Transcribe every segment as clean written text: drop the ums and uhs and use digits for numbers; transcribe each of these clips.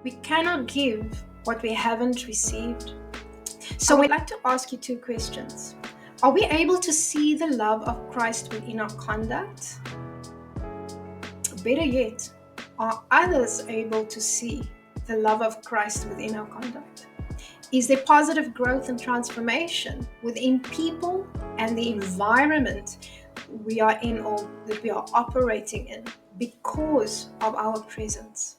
We cannot give what we haven't received. So I'd like to ask you two questions. Are we able to see the love of Christ within our conduct? Better yet, are others able to see the love of Christ within our conduct? Is there positive growth and transformation within people and the environment we are in or that we are operating in because of our presence?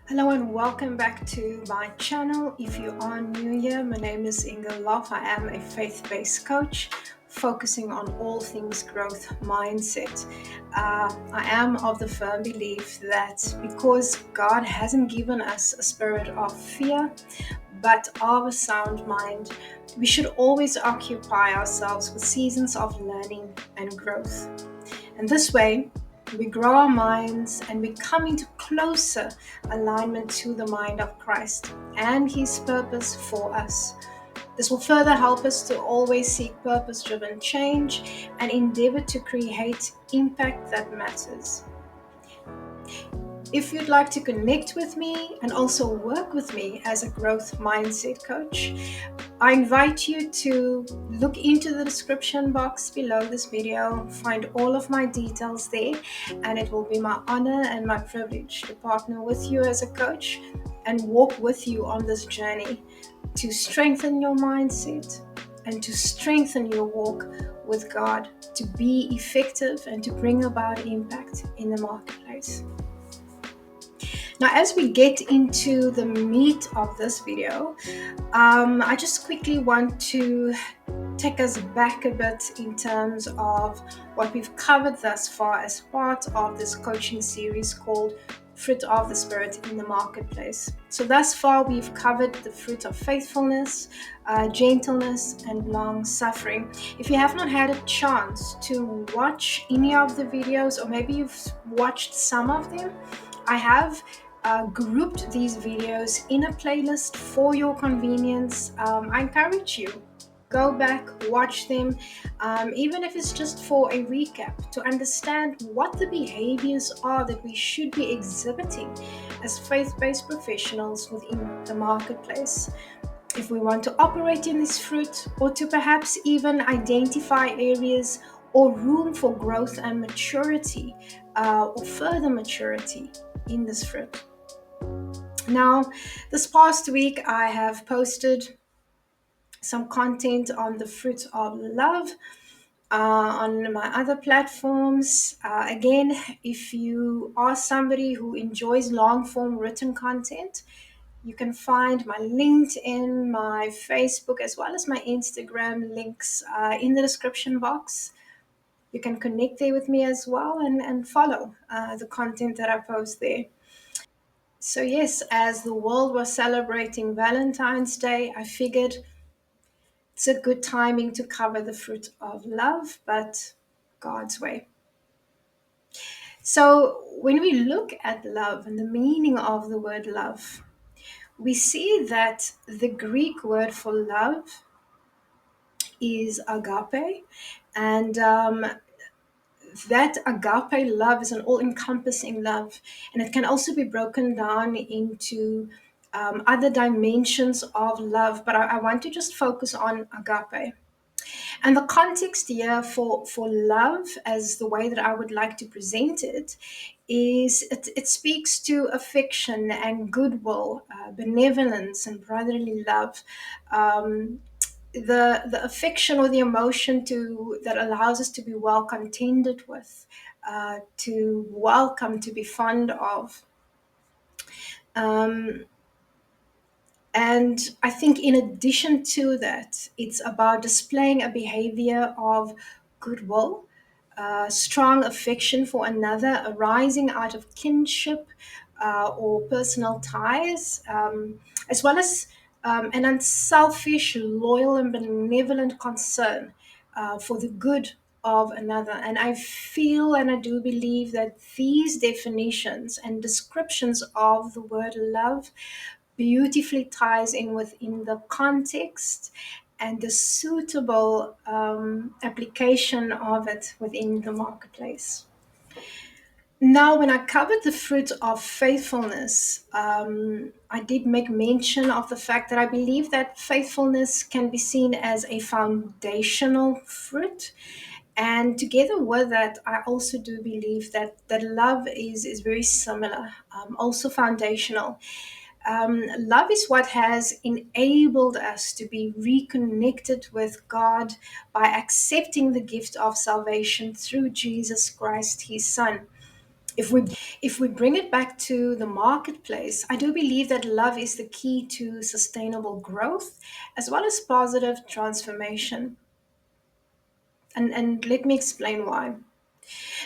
Hello and welcome back to my channel. If you are new here, my name is Inge. I am a faith-based coach focusing on all things growth mindset. I am of the firm belief that because God hasn't given us a spirit of fear, but of a sound mind, we should always occupy ourselves with seasons of learning and growth. And this way, we grow our minds and we come into closer alignment to the mind of Christ and His purpose for us. This will further help us to always seek purpose-driven change and endeavor to create impact that matters. If you'd like to connect with me and also work with me as a growth mindset coach, I invite you to look into the description box below this video, find all of my details there, and it will be my honor and my privilege to partner with you as a coach and walk with you on this journey to strengthen your mindset and to strengthen your walk with God, to be effective and to bring about impact in the marketplace. Now, as we get into the meat of this video, I just quickly want to take us back a bit in terms of what we've covered thus far as part of this coaching series called Fruit of the Spirit in the Marketplace. So thus far, we've covered the fruit of faithfulness, gentleness, and long suffering. If you have not had a chance to watch any of the videos, or maybe you've watched some of them, I have grouped these videos in a playlist for your convenience. I encourage you, go back, watch them, even if it's just for a recap, to understand what the behaviors are that we should be exhibiting as faith-based professionals within the marketplace. If we want to operate in this fruit, or to perhaps even identify areas or room for growth and maturity, or further maturity in this fruit. Now, this past week, I have posted some content on the fruit of love on my other platforms. Again, if you are somebody who enjoys long form written content, you can find my LinkedIn, my Facebook, as well as my Instagram links in the description box. You can connect there with me as well and follow the content that I post there. So yes, as the world was celebrating Valentine's Day, I figured it's a good timing to cover the fruit of love, but God's way. So when we look at love and the meaning of the word love, we see that the Greek word for love is agape, and that agape love is an all-encompassing love, and it can also be broken down into other dimensions of love, but I want to just focus on agape. And the context here for love, as the way that I would like to present it, is it speaks to affection and goodwill, benevolence and brotherly love. The affection or the emotion that allows us to be well contended with, to welcome, to be fond of. Um, and I think in addition to that, it's about displaying a behavior of goodwill, strong affection for another, arising out of kinship or personal ties, as well as an unselfish, loyal, and benevolent concern for the good of another. And I feel and I do believe that these definitions and descriptions of the word love beautifully ties in within the context and the suitable application of it within the marketplace. Now, when I covered the fruit of faithfulness, I did make mention of the fact that I believe that faithfulness can be seen as a foundational fruit. And together with that, I also do believe that love is very similar, also foundational. Love is what has enabled us to be reconnected with God by accepting the gift of salvation through Jesus Christ, his Son. If we bring it back to the marketplace, I do believe that love is the key to sustainable growth as well as positive transformation. And let me explain why.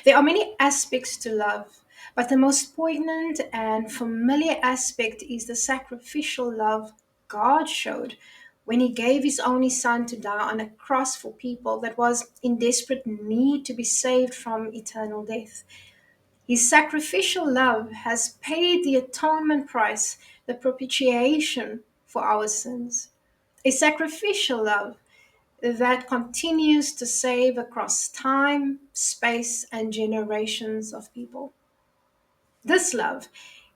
There are many aspects to love, but the most poignant and familiar aspect is the sacrificial love God showed when he gave his only son to die on a cross for people that was in desperate need to be saved from eternal death. His sacrificial love has paid the atonement price, the propitiation for our sins. A sacrificial love that continues to save across time, space, and generations of people. This love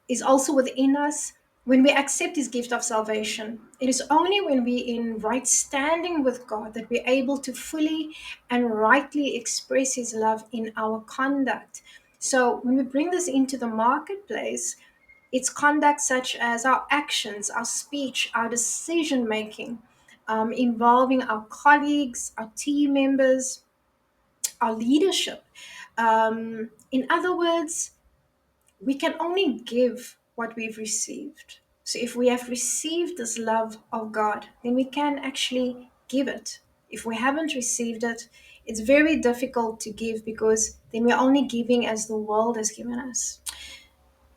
is also within us when we accept his gift of salvation. It is only when we're in right standing with God that we're able to fully and rightly express his love in our conduct. So when we bring this into the marketplace, it's conduct such as our actions, our speech, our decision making, involving our colleagues, our team members, our leadership. In other words, we can only give what we've received. So if we have received this love of God, then we can actually give it. If we haven't received it, it's very difficult to give because then we're only giving as the world has given us.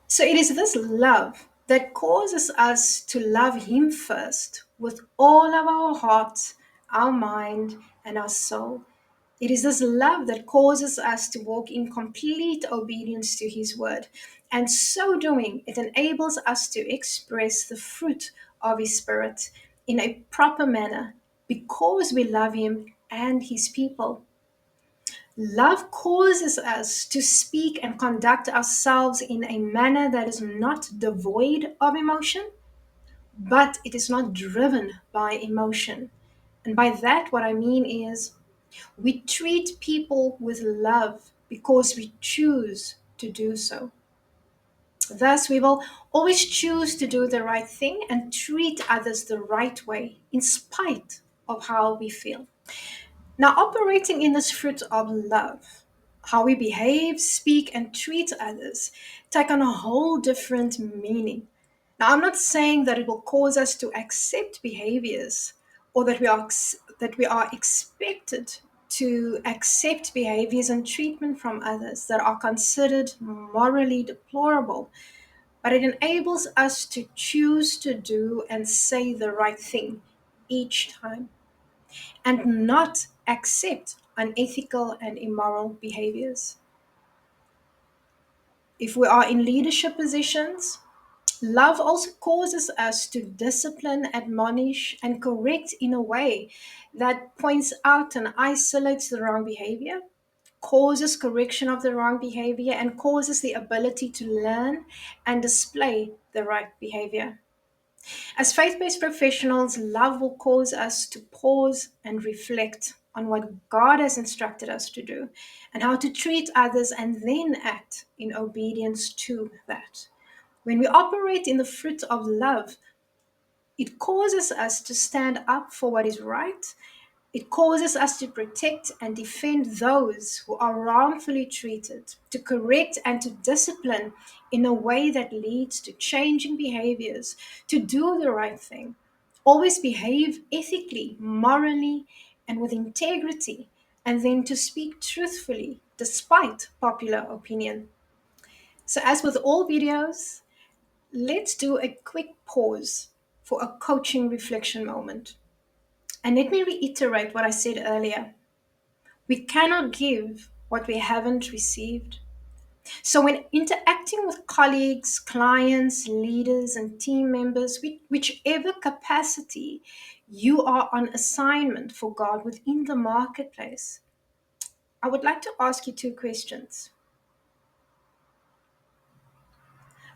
So it is this love that causes us to love Him first with all of our heart, our mind, and our soul. It is this love that causes us to walk in complete obedience to His word. And so doing, it enables us to express the fruit of His Spirit in a proper manner because we love Him and His people. Love causes us to speak and conduct ourselves in a manner that is not devoid of emotion, but it is not driven by emotion. And by that, what I mean is we treat people with love because we choose to do so. Thus, we will always choose to do the right thing and treat others the right way in spite of how we feel. Now, operating in this fruit of love, how we behave, speak, and treat others take on a whole different meaning. Now, I'm not saying that it will cause us to accept behaviors or that we are expected to accept behaviors and treatment from others that are considered morally deplorable, but it enables us to choose to do and say the right thing each time and not accept unethical and immoral behaviors. If we are in leadership positions, love also causes us to discipline, admonish, and correct in a way that points out and isolates the wrong behavior, causes correction of the wrong behavior, and causes the ability to learn and display the right behavior. As faith based professionals, love will cause us to pause and reflect on what God has instructed us to do and how to treat others and then act in obedience to that. When we operate in the fruit of love, it causes us to stand up for what is right. It causes us to protect and defend those who are wrongfully treated, to correct and to discipline in a way that leads to changing behaviors, to do the right thing. Always behave ethically, morally, and with integrity, and then to speak truthfully despite popular opinion. So, as with all videos, let's do a quick pause for a coaching reflection moment. And let me reiterate what I said earlier. We cannot give what we haven't received. So, when interacting with colleagues, clients, leaders, and team members, whichever capacity you are on assignment for God within the marketplace, I would like to ask you two questions.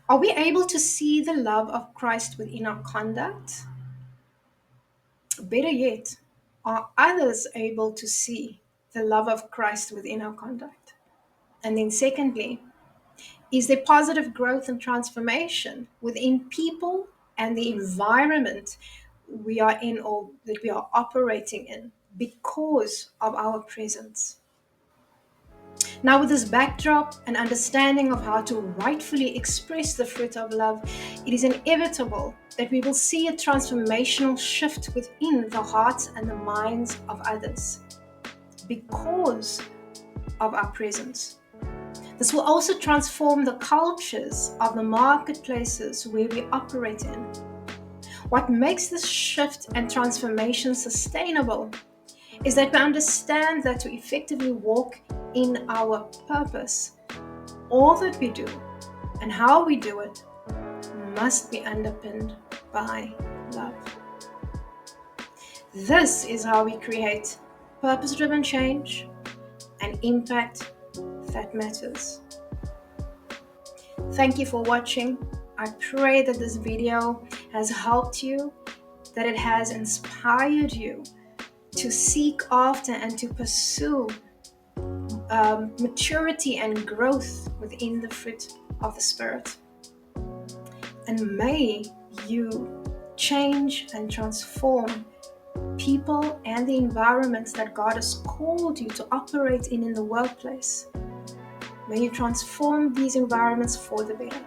Are we able to see the love of Christ within our conduct? Better yet, are others able to see the love of Christ within our conduct? And then, secondly, is there positive growth and transformation within people and the environment we are in or that we are operating in because of our presence? Now, with this backdrop and understanding of how to rightfully express the fruit of love, it is inevitable that we will see a transformational shift within the hearts and the minds of others because of our presence. This will also transform the cultures of the marketplaces where we operate in. What makes this shift and transformation sustainable is that we understand that to effectively walk in our purpose, all that we do and how we do it must be underpinned by love. This is how we create purpose-driven change and impact that matters. Thank you for watching. I pray that this video has helped you, that it has inspired you to seek after and to pursue maturity and growth within the fruit of the Spirit. And may you change and transform people and the environments that God has called you to operate in the workplace. May you transform these environments for the better.